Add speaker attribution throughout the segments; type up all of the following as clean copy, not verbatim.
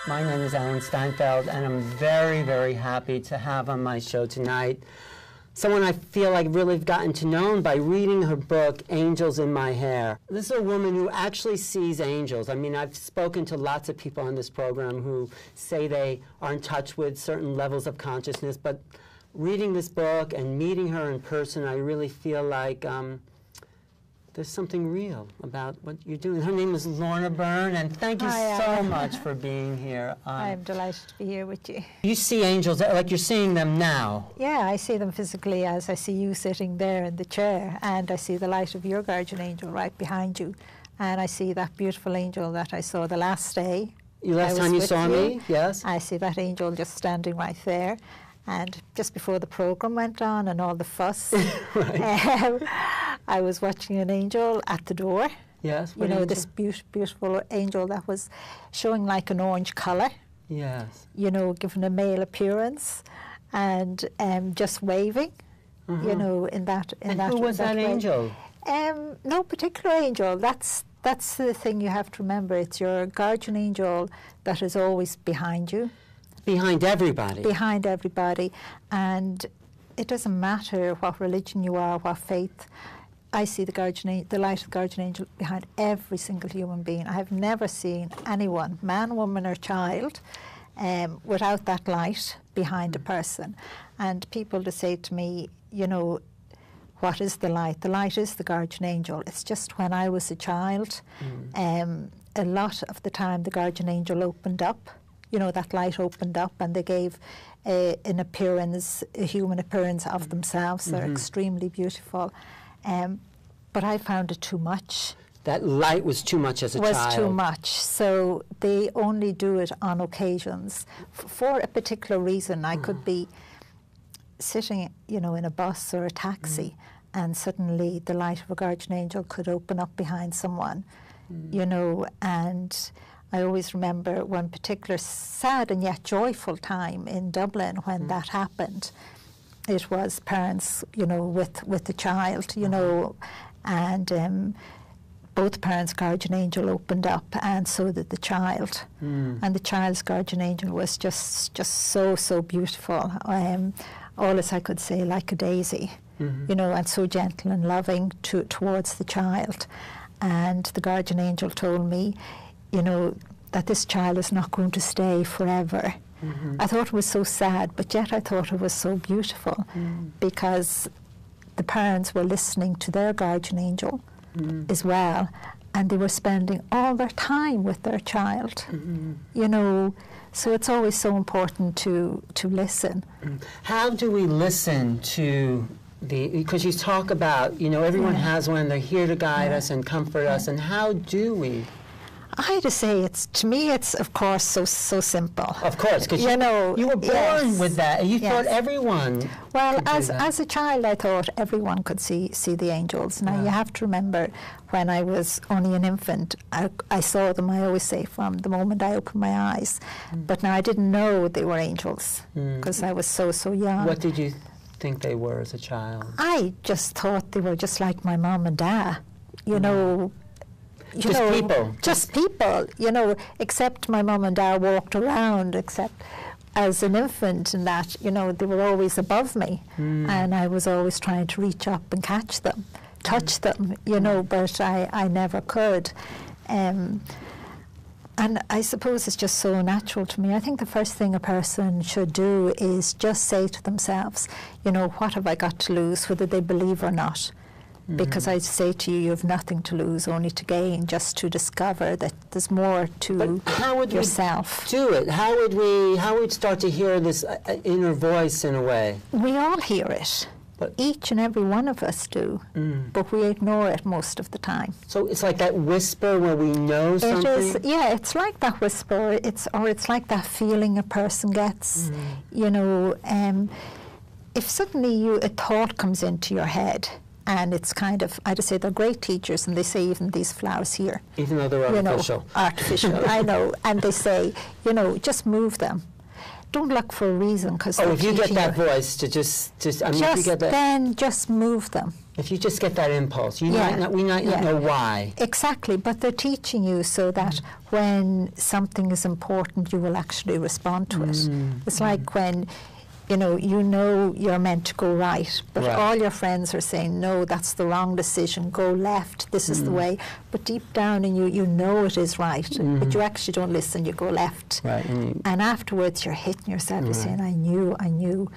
Speaker 1: My name is Alan Steinf, and I'm very, very happy to have on my show tonight someone I feel like really gotten to know by reading her book, Angels in My Hair. This is a woman who actually sees angels. I mean, I've spoken to lots of people on this program who say they are in touch with certain levels of consciousness, but reading this book and meeting her in person, I really feel like there's something real about what you're doing. Her name is Lorna Byrne, and thank you so much for being here.
Speaker 2: I'm delighted to be here with you.
Speaker 1: You see angels like you're seeing them now.
Speaker 2: Yeah, I see them physically as I see you sitting there in the chair, and I see the light of your guardian angel right behind you, and I see that beautiful angel that I saw the last day.
Speaker 1: Last time you saw me, yes.
Speaker 2: I see that angel just standing right there. And just before the program went on and all the fuss, I was watching an angel at the door.
Speaker 1: Yes.
Speaker 2: You know, angel? This beautiful angel that was showing like an orange colour.
Speaker 1: Yes.
Speaker 2: You know, given a male appearance, and just waving. You know, in that.
Speaker 1: And who was that angel?
Speaker 2: No particular angel. That's the thing you have to remember. It's your guardian angel that is always behind you.
Speaker 1: Behind everybody.
Speaker 2: Behind everybody. And it doesn't matter what religion you are, what faith. I see the light of the guardian angel behind every single human being. I have never seen anyone, man, woman or child, without that light behind a person. And people just say to me, you know, what is the light? The light is the guardian angel. It's just when I was a child, a lot of the time the guardian angel opened up. You know, that light opened up and they gave an appearance, a human appearance of themselves. They're extremely beautiful. But I found it too much.
Speaker 1: That light was too much as a child.
Speaker 2: Was too much. So they only do it on occasions. For a particular reason, I could be sitting, you know, in a bus or a taxi and suddenly the light of a guardian angel could open up behind someone, you know, and I always remember one particular sad and yet joyful time in Dublin when that happened. It was parents, you know, with the child, you know, and both parents' guardian angel opened up, and so did the child. And the child's guardian angel was just so beautiful. All as I could say, like a daisy, you know, and so gentle and loving towards the child. And the guardian angel told me, you know, that this child is not going to stay forever. I thought it was so sad, but yet I thought it was so beautiful because the parents were listening to their guardian angel as well, and they were spending all their time with their child, you know, so it's always so important to listen.
Speaker 1: How do we listen to because you talk about, you know, everyone has one, they're here to guide us and comfort us, and how do we?
Speaker 2: I had to say, to me, it's of course so simple.
Speaker 1: Of course, because
Speaker 2: you know,
Speaker 1: you were born with that, and you thought everyone.
Speaker 2: Well, as a child, I thought everyone could see the angels. Now you have to remember, when I was only an infant, I saw them. I always say from the moment I opened my eyes, but now I didn't know they were angels because I was so young.
Speaker 1: What did you think they were as a child?
Speaker 2: I just thought they were just like my mom and dad, you know. Just people, you know, except my mum and dad walked around, except as an infant and that, you know, they were always above me. And I was always trying to reach up and catch them, touch them, you know, but I never could. And I suppose it's just so natural to me. I think the first thing a person should do is just say to themselves, you know, what have I got to lose, whether they believe or not? Because I say to you, you have nothing to lose, only to gain, just to discover that there's more to yourself.
Speaker 1: We do it? How would we start to hear this inner voice in a way?
Speaker 2: We all hear it. But each and every one of us do, but we ignore it most of the time.
Speaker 1: So it's like that whisper where we know something?
Speaker 2: It is, yeah, it's like that whisper, it's like that feeling a person gets, you know, if suddenly a thought comes into your head, and it's kind of, I just say they're great teachers, and they say even these flowers here.
Speaker 1: Even though they're artificial.
Speaker 2: You know, artificial, I know. And they say, you know, just move them. don't look for a reason, because
Speaker 1: if you get that voice to just I mean, if you get that,
Speaker 2: then just move them.
Speaker 1: If you just get that impulse, we might not know why.
Speaker 2: Exactly, but they're teaching you so that when something is important, you will actually respond to it. It's like when you know you're meant to go right, but all your friends are saying, no, that's the wrong decision, go left, this is the way. But deep down in you know it is right, but you actually don't listen, you go left. Right. And afterwards you're hitting yourself, you're saying, I knew.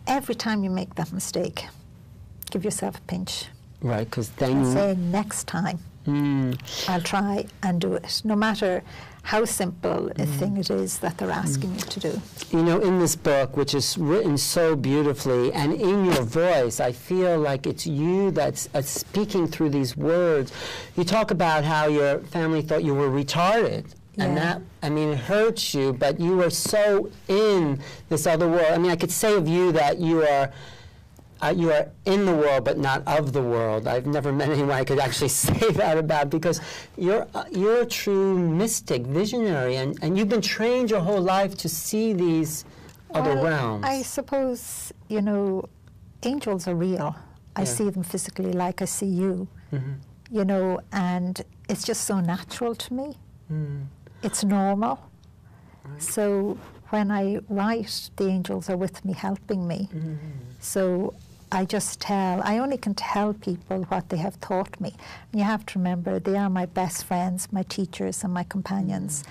Speaker 2: Every time you make that mistake, give yourself a pinch.
Speaker 1: Right, because then
Speaker 2: you say, next time, I'll try and do it, no matter how simple a thing it is that they're asking you to do.
Speaker 1: You know, in this book, which is written so beautifully, and in your voice, I feel like it's you that's speaking through these words. You talk about how your family thought you were retarded. Yeah. And that, I mean, it hurts you, but you were so in this other world. I mean, I could say of you that you are in the world, but not of the world. I've never met anyone I could actually say that about, because you're a true mystic, visionary, and you've been trained your whole life to see these other realms.
Speaker 2: I suppose, you know, angels are real. I see them physically like I see you, you know, and it's just so natural to me. It's normal. Right. So when I write, the angels are with me, helping me. So I only can tell people what they have taught me. And you have to remember, they are my best friends, my teachers and my companions.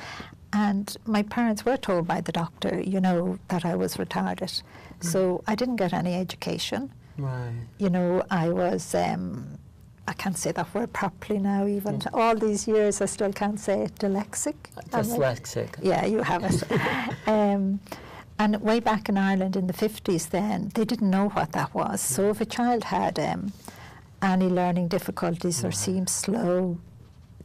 Speaker 2: And my parents were told by the doctor, you know, that I was retarded. So I didn't get any education. Right. You know, I was, I can't say that word properly now even. All these years I still can't say it, dyslexic.
Speaker 1: Dyslexic.
Speaker 2: Yeah, you have it. And way back in Ireland in the 50s then, they didn't know what that was. So if a child had any learning difficulties or seemed slow,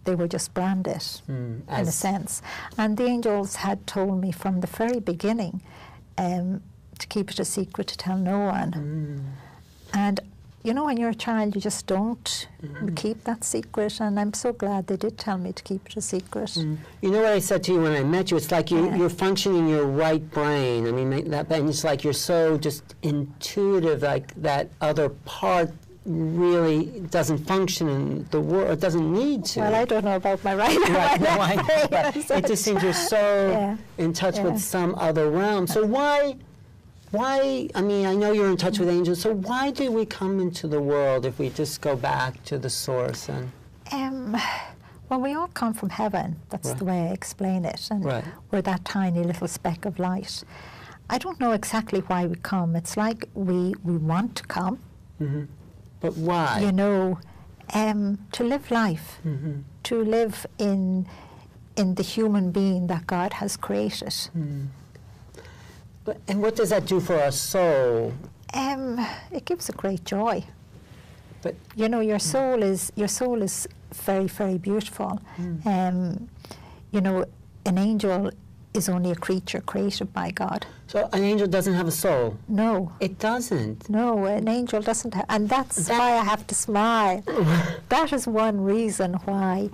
Speaker 2: they were just branded, in a sense. And the angels had told me from the very beginning to keep it a secret, to tell no one. And you know, when you're a child, you just don't keep that secret, and I'm so glad they did tell me to keep it a secret.
Speaker 1: You know what I said to you when I met you? It's like you're functioning your right brain. I mean, that, and it's like you're so just intuitive, like that other part really doesn't function in the world, it doesn't need to.
Speaker 2: Well, I don't know about my right
Speaker 1: but it just seems you're so in touch with some other realm. So why, I mean, I know you're in touch with angels, so why do we come into the world if we just go back to the source? And
Speaker 2: well, we all come from heaven. That's the way I explain it. And we're that tiny little speck of light. I don't know exactly why we come. It's like we want to come.
Speaker 1: But why?
Speaker 2: You know, to live life, to live in the human being that God has created.
Speaker 1: And what does that do for our soul?
Speaker 2: It gives a great joy.
Speaker 1: But
Speaker 2: you know, your soul is very, very beautiful. You know, an angel is only a creature created by God.
Speaker 1: So an angel doesn't have a soul?
Speaker 2: No.
Speaker 1: It doesn't?
Speaker 2: No, an angel doesn't have, and that's why I have to smile. That is one reason why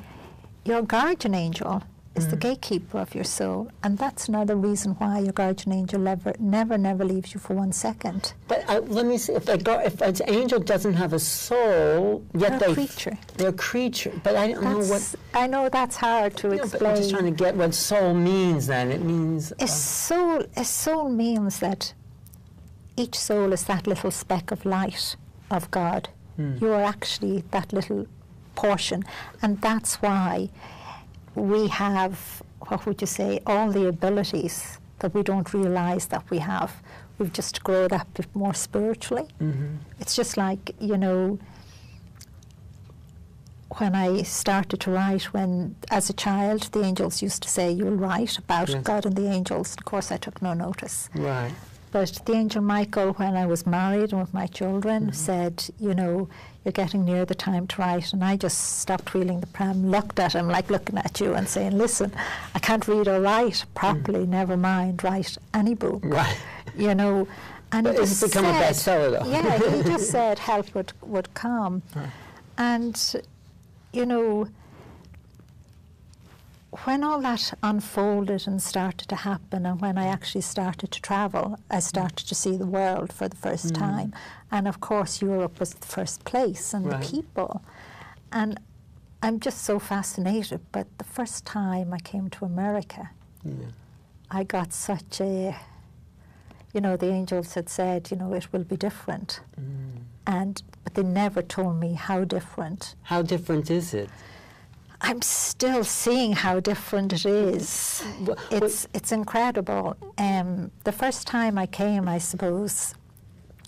Speaker 2: your guardian angel is the gatekeeper of your soul, and that's another reason why your guardian angel never leaves you for 1 second.
Speaker 1: But let me see, if an angel doesn't have a soul, yet
Speaker 2: they're a creature.
Speaker 1: They're a creature, but I don't know what...
Speaker 2: I know that's hard to explain.
Speaker 1: But I'm just trying to get what soul means then. It means...
Speaker 2: A soul means that each soul is that little speck of light of God. You are actually that little portion, and that's why we have, what would you say, all the abilities that we don't realize that we have. We've just to grow that bit more spiritually. It's just like, you know, when I started to write, as a child, the angels used to say, you'll write about God and the angels. Of course, I took no notice.
Speaker 1: Right.
Speaker 2: But the angel Michael, when I was married and with my children, said, you know, you're getting near the time to write. And I just stopped wheeling the pram, looked at him like looking at you and saying, listen, I can't read or write properly, never mind, write any book.
Speaker 1: Right.
Speaker 2: You know, and
Speaker 1: but it's become a bestseller, though.
Speaker 2: Yeah, he just said help would come. And, you know, when all that unfolded and started to happen, and when I actually started to travel, I started to see the world for the first time. And of course, Europe was the first place, and the people. And I'm just so fascinated. But the first time I came to America, I got such a, you know, the angels had said, you know, it will be different. But they never told me how different.
Speaker 1: How different is it?
Speaker 2: I'm still seeing how different it is. It's incredible. The first time I came, I suppose,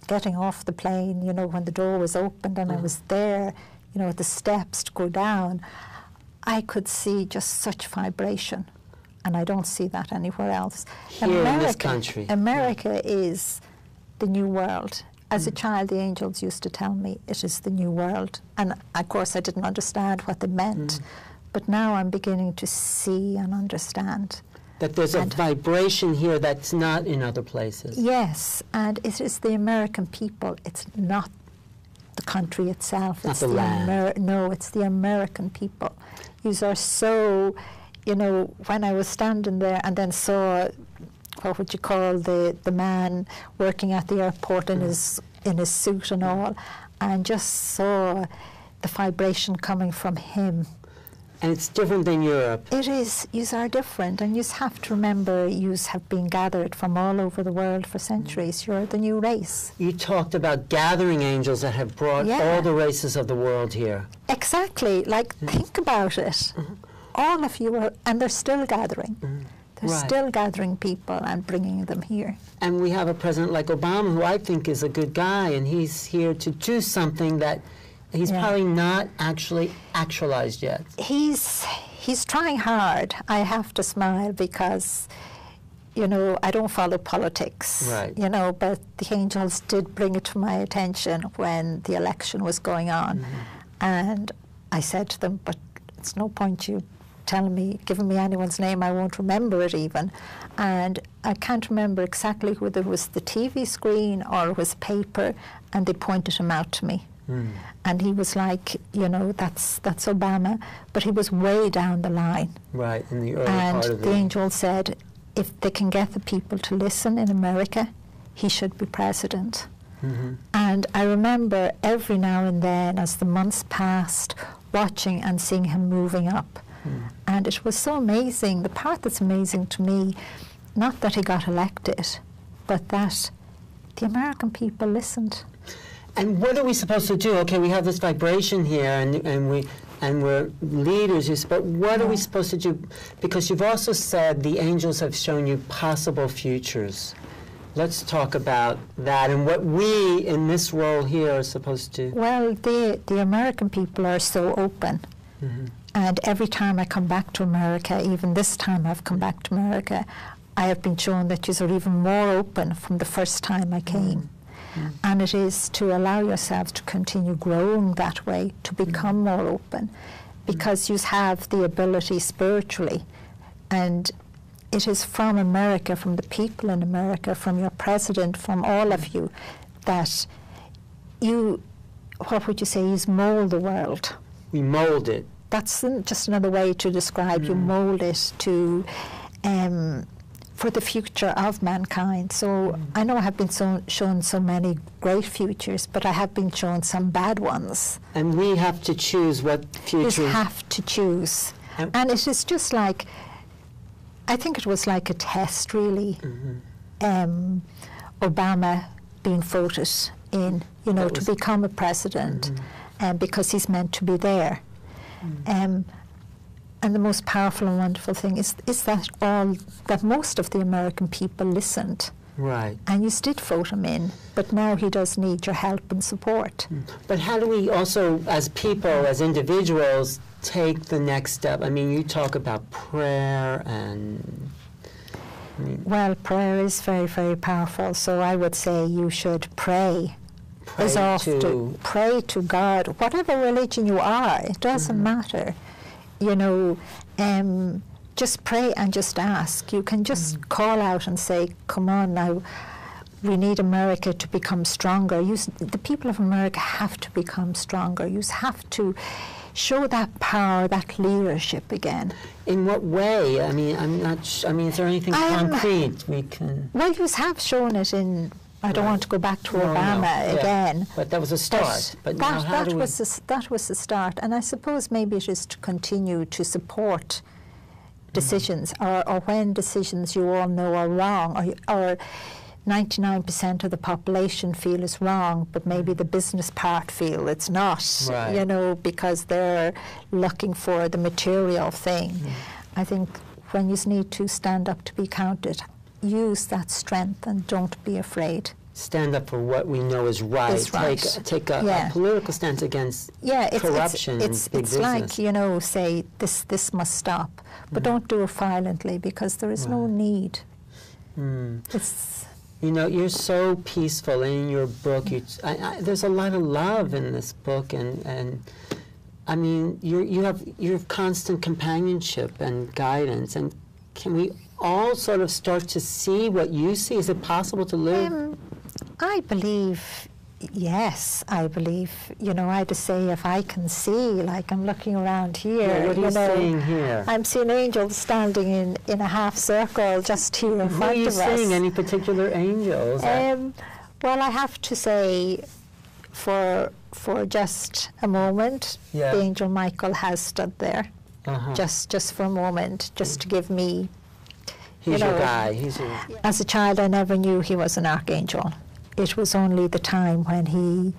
Speaker 2: getting off the plane, you know, when the door was opened and I was there, you know, at the steps to go down, I could see just such vibration. And I don't see that anywhere else.
Speaker 1: Here in this country.
Speaker 2: America is the new world. As a child, the angels used to tell me it is the new world. And of course, I didn't understand what they meant. But now I'm beginning to see and understand.
Speaker 1: That there's a vibration here that's not in other places.
Speaker 2: Yes, and it is the American people. It's not the country itself.
Speaker 1: Not the land.
Speaker 2: No, it's the American people. These are so, you know, when I was standing there and then saw, what would you call the man working at the airport in his suit and all, and just saw the vibration coming from him.
Speaker 1: And it's different than Europe.
Speaker 2: It is. Yous are different, and yous have to remember yous have been gathered from all over the world for centuries. You're the new race.
Speaker 1: You talked about gathering angels that have brought all the races of the world here.
Speaker 2: Exactly. Like, think about it. All of you are, and they're still gathering. They're still gathering people and bringing them here.
Speaker 1: And we have a president like Obama, who I think is a good guy, and he's here to do something that he's probably not actually actualized yet.
Speaker 2: He's trying hard. I have to smile because, you know, I don't follow politics.
Speaker 1: Right.
Speaker 2: You know, but the angels did bring it to my attention when the election was going on. And I said to them, but it's no point you telling me, giving me anyone's name, I won't remember it even. And I can't remember exactly whether it was the TV screen or it was paper, and they pointed him out to me. And he was like, you know, that's Obama, but he was way down the line.
Speaker 1: Right, in the early part of
Speaker 2: And the angel said, if they can get the people to listen in America, he should be president. And I remember every now and then, as the months passed, watching and seeing him moving up. And it was so amazing. The part that's amazing to me, not that he got elected, but that the American people listened.
Speaker 1: And what are we supposed to do? Okay, we have this vibration here, and we're leaders. But what are we supposed to do? Because you've also said the angels have shown you possible futures. Let's talk about that and what we in this role here are supposed to.
Speaker 2: Well, the American people are so open. And every time I come back to America, even this time I've come back to America, I have been shown that you are even more open from the first time I came. And it is to allow yourselves to continue growing that way, to become more open, because you have the ability spiritually. And it is from America, from the people in America, from your president, from all of you, that you, what would you say, is mold the world.
Speaker 1: We mold it.
Speaker 2: That's just another way to describe. You mold it to for the future of mankind. So I know I have been shown so many great futures, but I have been shown some bad ones.
Speaker 1: And we have to choose what future.
Speaker 2: We have to choose. And it is just like, I think it was like a test, really. Obama being voted in, you know, to become a president, because he's meant to be there. And the most powerful and wonderful thing is that most of the American people listened.
Speaker 1: Right.
Speaker 2: And you did vote him in, but now he does need your help and support.
Speaker 1: But how do we also, as people, as individuals, take the next step? I mean, you talk about prayer and...
Speaker 2: Well, prayer is very, very powerful, so I would say you should pray. Pray to God. Whatever religion you are, it doesn't matter. You know, just pray and just ask. You can just call out and say, come on now, we need America to become stronger. The people of America have to become stronger. You have to show that power, that leadership again.
Speaker 1: In what way? I mean, I'm not. Is there anything concrete we can?
Speaker 2: Well, you have shown it in. I don't want to go back to Obama again.
Speaker 1: But that was a start. But
Speaker 2: that was the start, and I suppose maybe it is to continue to support decisions, or when decisions you all know are wrong, or 99% of the population feel is wrong, but maybe the business part feel it's not, you know, because they're looking for the material thing. I think when you need to stand up to be counted, use that strength and don't be afraid.
Speaker 1: Stand up for what we know is right. Take a political stance against corruption and big business. It's like, you know, say this must stop, but don't do it violently, because there is no need. It's, you know, you're so peaceful, and in your book, there's a lot of love in this book, and I mean, you have constant companionship and guidance. And can we all sort of start to see what you see? Is it possible to live?
Speaker 2: I believe, yes, I believe. You know, I had to say, if I can see, like I'm looking around here.
Speaker 1: Yeah, what are you seeing here?
Speaker 2: I'm seeing angels standing in a half circle just here in front of us.
Speaker 1: Who are you seeing? Any particular angels?
Speaker 2: Well, I have to say, for just a moment, the angel Michael has stood there, just for a moment, just to give me.
Speaker 1: He's your guy.
Speaker 2: As a child, I never knew he was an archangel. It was only the time when he,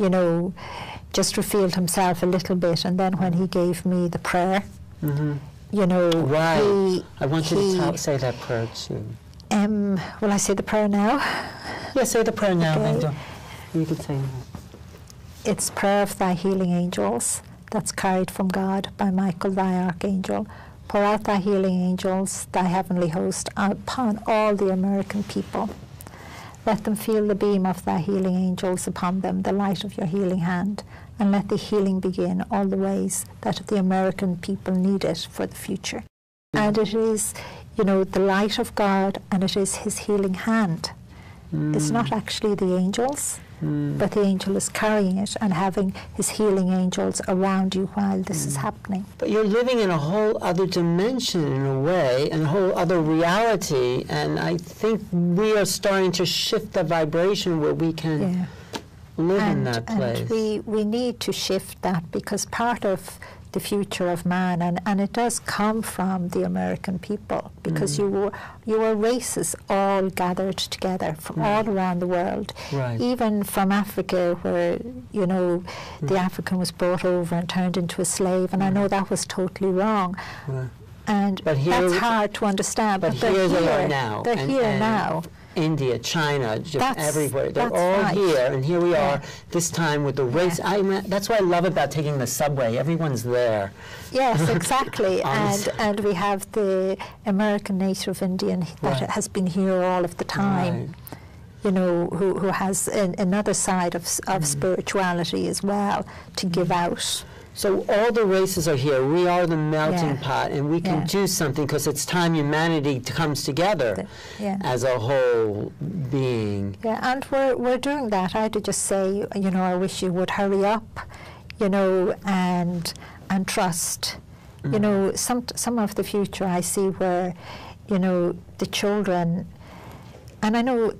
Speaker 2: you know, just revealed himself a little bit, and then when he gave me the prayer, you know.
Speaker 1: Right. I want you to say that prayer too.
Speaker 2: Will I say the prayer now?
Speaker 1: Yeah, say the prayer now. Okay. You can say that.
Speaker 2: It's prayer of thy healing angels that's carried from God by Michael, thy archangel. Pour out thy healing angels, thy heavenly host, upon all the American people. Let them feel the beam of thy healing angels upon them, the light of your healing hand, and let the healing begin all the ways that the American people need it for the future. And it is, you know, the light of God, and it is his healing hand. It's not actually the angels, but the angel is carrying it and having his healing angels around you while this is happening.
Speaker 1: But you're living in a whole other dimension in a way, and a whole other reality, and I think we are starting to shift the vibration where we can live in that place.
Speaker 2: And we need to shift that, because part of the future of man, and it does come from the American people, because you were races all gathered together from all around the world, even from Africa, where, you know, the African was brought over and turned into a slave, and I know that was totally wrong. And that's hard to understand, but they're here now. They're here now.
Speaker 1: India, China, just everywhere. They're all here, and here we are this time with the race. That's what I love about taking the subway. Everyone's there.
Speaker 2: Yes, exactly. and we have the American Native Indian that has been here all of the time. You know, who has another side of spirituality as well to give out.
Speaker 1: So all the races are here. We are the melting pot, and we can do something, because it's time humanity comes together as a whole being.
Speaker 2: Yeah, and we're doing that. I had to just say, you know, I wish you would hurry up, you know, and trust. You know, some of the future I see where, you know, the children, and I know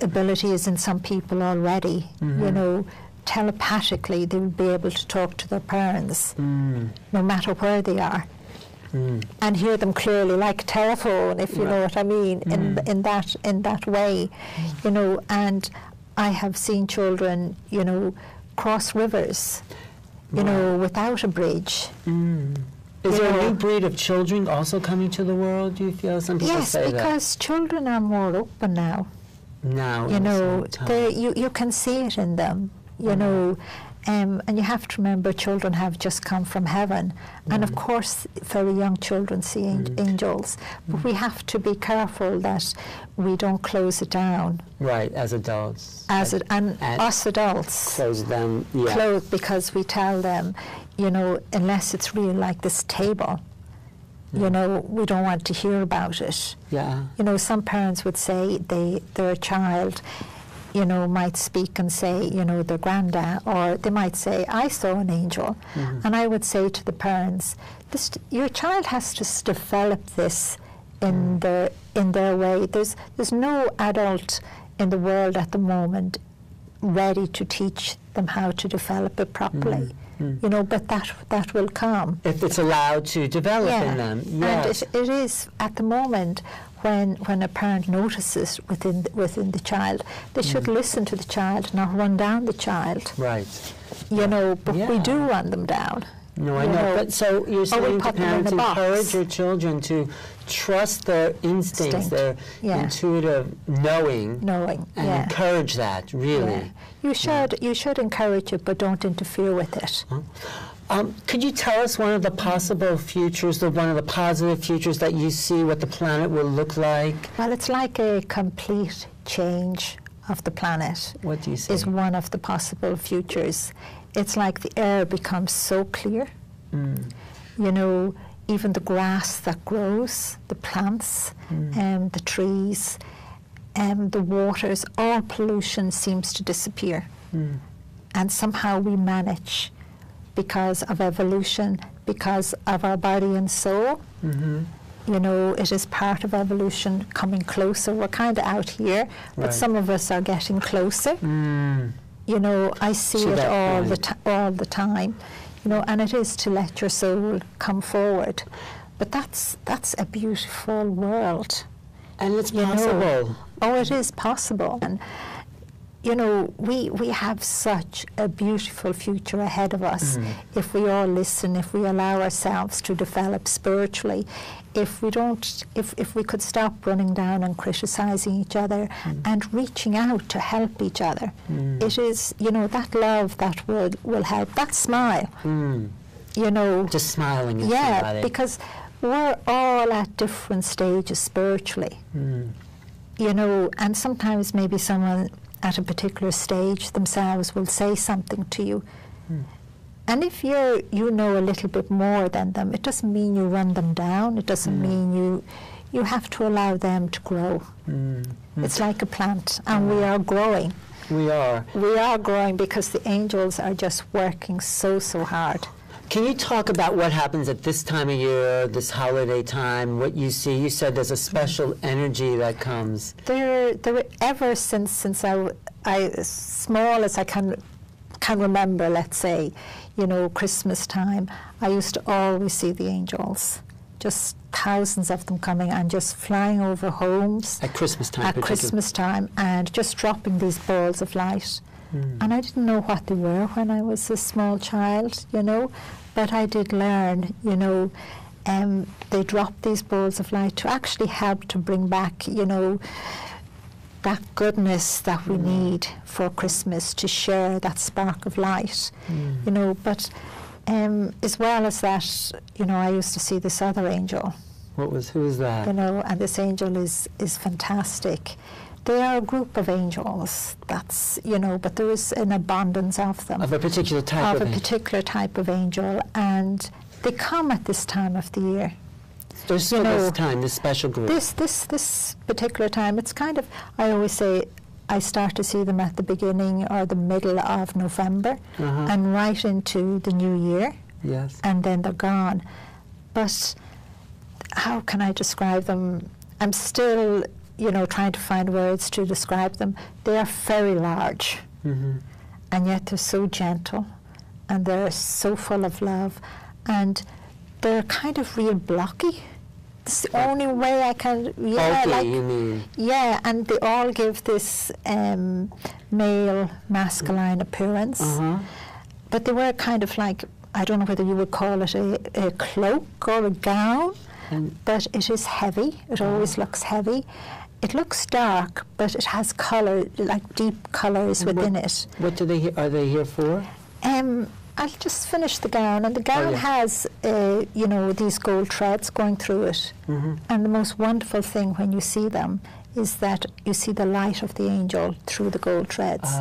Speaker 2: ability is in some people already, you know, telepathically they will be able to talk to their parents no matter where they are and hear them clearly, like a telephone, if you know what I mean, in that way, you know. And I have seen children, you know, cross rivers, you know, without a bridge.
Speaker 1: Is there a new breed of children also coming to the world, do you feel? Some people say that.
Speaker 2: Yes, because children are more open now.
Speaker 1: You
Speaker 2: know, you can see it in them. You know, and you have to remember, children have just come from heaven, and of course very young children see angels, but we have to be careful that we don't close it down.
Speaker 1: Right, as adults.
Speaker 2: And us adults
Speaker 1: close them,
Speaker 2: close, because we tell them, you know, unless it's real, like this table, you know, we don't want to hear about it. You know, some parents would say their child, you know, might speak and say, you know, their granddad, or they might say, I saw an angel. And I would say to the parents, your child has to develop this in their way. There's no adult in the world at the moment ready to teach them how to develop it properly. You know, but that will come.
Speaker 1: If it's allowed to develop in them. Yes.
Speaker 2: And it is at the moment when a parent notices within the child, they should listen to the child, not run down the child.
Speaker 1: Right.
Speaker 2: You know, but we do run them down.
Speaker 1: No, I know. But so you're saying to parents, encourage your children to trust their instincts, their intuitive knowing, and encourage that, really.
Speaker 2: You should encourage it, but don't interfere with it.
Speaker 1: Could you tell us one of the possible futures, one of the positive futures that you see, what the planet will look like?
Speaker 2: Well, it's like a complete change of the planet.
Speaker 1: What do you say?
Speaker 2: Is one of the possible futures. It's like the air becomes so clear. You know, even the grass that grows, the plants, the trees, the waters, all pollution seems to disappear. And somehow we manage, because of evolution, because of our body and soul. You know, it is part of evolution coming closer. We're kind of out here, but some of us are getting closer. You know, I see it all the time. You know, and it is to let your soul come forward. But that's a beautiful world.
Speaker 1: And it's possible.
Speaker 2: Oh, it is possible. And you know, we have such a beautiful future ahead of us if we all listen, if we allow ourselves to develop spiritually, if we could stop running down and criticizing each other and reaching out to help each other. It is, you know, that love that will help, that smile, you know.
Speaker 1: Just smiling at somebody.
Speaker 2: Because we're all at different stages spiritually, you know, and sometimes maybe someone at a particular stage themselves will say something to you. And if you know a little bit more than them, it doesn't mean you run them down. It doesn't mean you have to allow them to grow. It's like a plant, and we are growing.
Speaker 1: We are.
Speaker 2: We are growing because the angels are just working so hard.
Speaker 1: Can you talk about what happens at this time of year, this holiday time, what you see? You said there's a special energy that comes.
Speaker 2: There ever since I as small as I can remember, let's say, you know, Christmas time, I used to always see the angels, just thousands of them coming and just flying over homes.
Speaker 1: At Christmas time.
Speaker 2: At Christmas time, and just dropping these balls of light. And I didn't know what they were when I was a small child, you know, but I did learn, you know, they dropped these balls of light to actually help to bring back, you know, that goodness that we need for Christmas, to share that spark of light, you know. But as well as that, you know, I used to see this other angel.
Speaker 1: Who was that?
Speaker 2: You know, and this angel is fantastic. They are a group of angels, that's, you know, but there is an abundance of them.
Speaker 1: Of a particular type of angel.
Speaker 2: Of a particular type of angel, and they come at this time of the year.
Speaker 1: There's still this time, this special group.
Speaker 2: This particular time, it's kind of, I always say, I start to see them at the beginning or the middle of November and right into the new year.
Speaker 1: Yes.
Speaker 2: And then they're gone. But how can I describe them? I'm still, you know, trying to find words to describe them. They are very large, and yet they're so gentle, and they're so full of love, and they're kind of real blocky. It's the only way I can,
Speaker 1: bulky, you mean?
Speaker 2: Yeah, and they all give this male, masculine appearance, but they wear kind of like, I don't know whether you would call it a cloak or a gown, but it is heavy. It always looks heavy. It looks dark, but it has colour, like deep colours within it.
Speaker 1: What are they here for?
Speaker 2: I'll just finish the gown, and the gown has, you know, these gold threads going through it. And the most wonderful thing when you see them is that you see the light of the angel through the gold threads.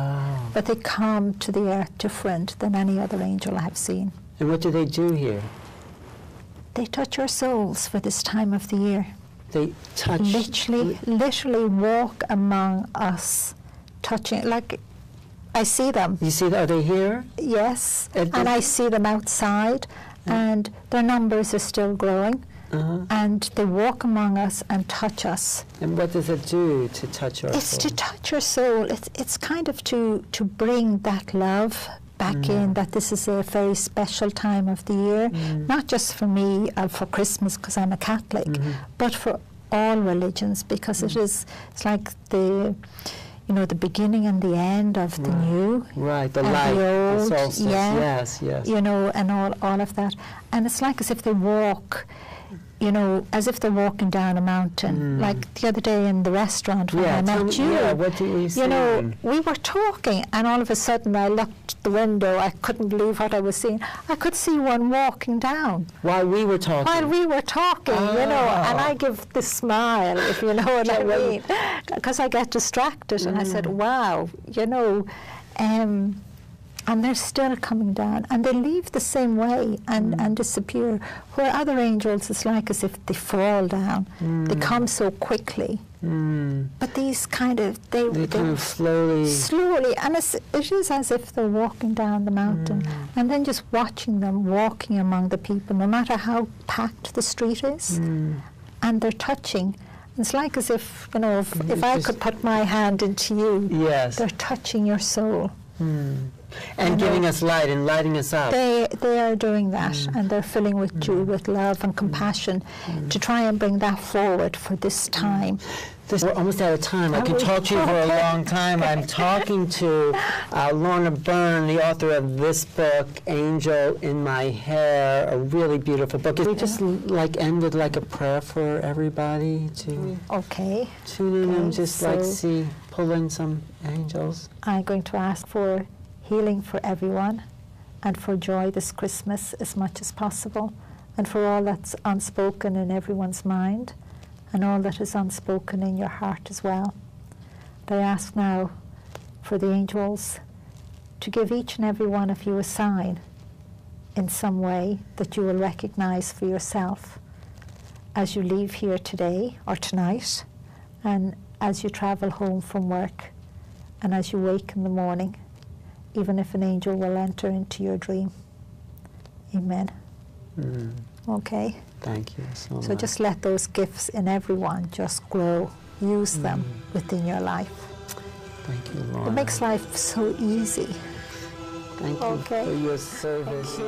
Speaker 2: But they come to the earth different than any other angel I have seen.
Speaker 1: And what do they do here?
Speaker 2: They touch our souls for this time of the year.
Speaker 1: They touch...
Speaker 2: Literally walk among us touching, like I see them.
Speaker 1: You see, are they here?
Speaker 2: Yes, and I see them outside, and their numbers are still growing, and they walk among us and touch us.
Speaker 1: And what does it do to touch our soul?
Speaker 2: It's to touch your soul. It's kind of to bring that love back in, that this is a very special time of the year, not just for me, for Christmas because I'm a Catholic, but for all religions, because it's like the beginning and the end of the new.
Speaker 1: Right, the
Speaker 2: and
Speaker 1: light,
Speaker 2: the old,
Speaker 1: the solstice. Yes.
Speaker 2: You know, and all of that. And it's like as if they walk, you know, as if they're walking down a mountain. Like the other day in the restaurant when I met you.
Speaker 1: Yeah, what did we see?
Speaker 2: You know, we were talking, and all of a sudden I looked the window. I couldn't believe what I was seeing. I could see one walking down.
Speaker 1: While we were talking?
Speaker 2: While we were talking, you know, and I give the smile, if you know what I mean, because I get distracted. And I said, wow, you know, and they're still coming down, and they leave the same way and disappear. Where other angels, it's like as if they fall down. They come so quickly. But these kind of, they
Speaker 1: kind of
Speaker 2: slowly, and it is as if they're walking down the mountain, and then just watching them walking among the people, no matter how packed the street is, and they're touching. It's like as if, you know, if I could put my hand into you, they're touching your soul.
Speaker 1: And giving us light and lighting us up.
Speaker 2: They are doing that, and they're filling with you with love and compassion to try and bring that forward for this time.
Speaker 1: We're almost out of time. I could talk to you for a long time. I'm talking to Lorna Byrne, the author of this book, Angel in My Hair, a really beautiful book. We just like end with like a prayer for everybody to tune in and just pull in some angels.
Speaker 2: I'm going to ask for healing for everyone, and for joy this Christmas as much as possible, and for all that's unspoken in everyone's mind, and all that is unspoken in your heart as well. I ask now for the angels to give each and every one of you a sign in some way that you will recognize for yourself as you leave here today or tonight, and as you travel home from work, and as you wake in the morning, even if an angel will enter into your dream. Amen. Okay?
Speaker 1: Thank you so much.
Speaker 2: So just let those gifts in everyone just grow. Use them within your life.
Speaker 1: Thank you, Lorna.
Speaker 2: It makes life so easy.
Speaker 1: Thank you for your service.